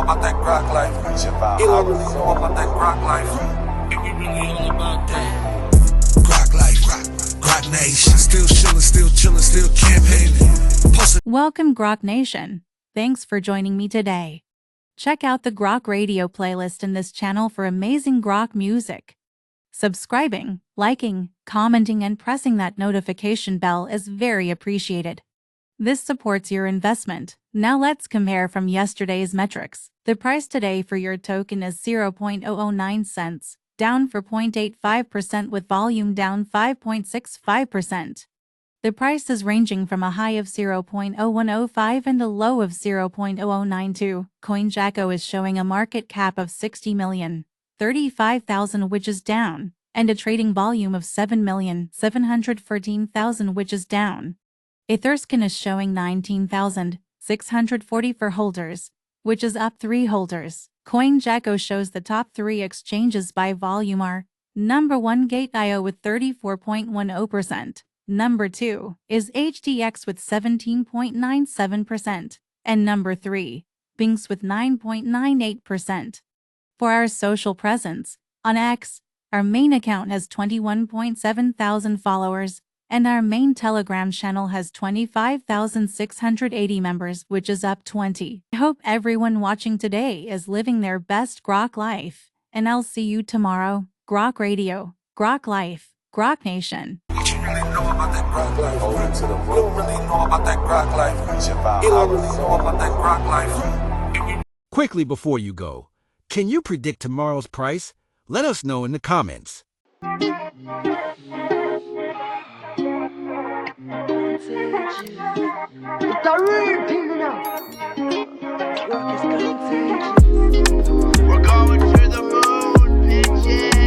about that Grok life. Elon really know about that Grok life. And we really all about that. Grok life, Grok Nation. Still chillin', still chillin', still campaigning. Welcome, Grok Nation. Thanks for joining me today. Check out the Grok Radio playlist in this channel for amazing Grok music. Subscribing, liking, commenting, and pressing that notification bell is very appreciated. This supports your investment. Now let's compare from yesterday's metrics. The price today for your token is 0.009 cents, down 4.85% with volume down 5.65%. The price is ranging from a high of 0.0105 and a low of 0.0092. CoinJacko is showing a market cap of 60,035,000, which is down, and a trading volume of 7,714,000, which is down. Etherscan is showing 19,640 for holders, which is up 3 holders. CoinJacko shows the top 3 exchanges by volume are: number 1 Gate.io with 34.10%, number 2 is HDX with 17.97%, and number 3, Binx with 9.98%. For our social presence, on X, our main account has 21.7 thousand followers, and our main Telegram channel has 25,680 members, which is up 20. I hope everyone watching today is living their best Grok life, and I'll see you tomorrow. Grok Radio, Grok Life, Grok Nation. What you really know about that Grok life? You don't really know about that Grok life. Elon really know about that Grok life. Quickly before you go, can you predict tomorrow's price? Let us know in the comments. It's a real thing now. Grok is contagious. We're going to the moon, bitches.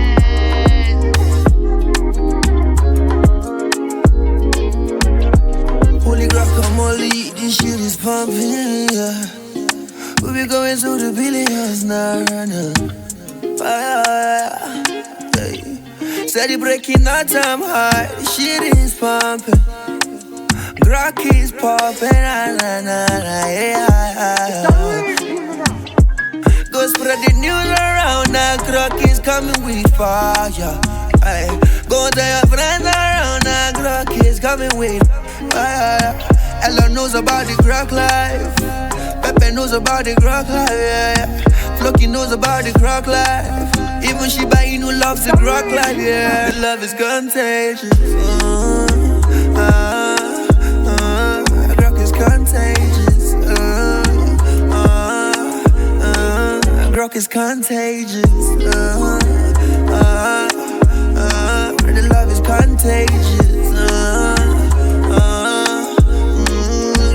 Holy Grok, come on, lead. This shit is pumping, yeah. We be going to the billions now, hey. Steady breaking our time high. This shit is pumping. Grok is popping, yeah. Go spread the news around, now Grok is coming with fire. Aye. Go tell your friends around, now Grok is coming with fire. Elon knows about the Grok life. Pepe knows about the Grok life, yeah. Floki knows about the Grok life. Even Shiba Inu loves the Grok life, yeah. Love is contagious. Grok is contagious. Grok is contagious. The love is contagious.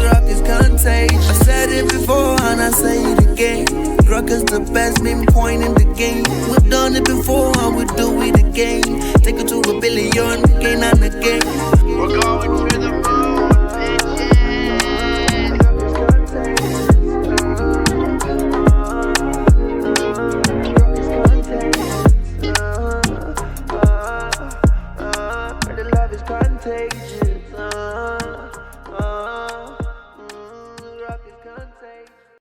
Grok is contagious. I said it before and I say it again. Grok is the best meme coin in the game. We've done it before and we'll do it again. Take it to 1 billion again and again.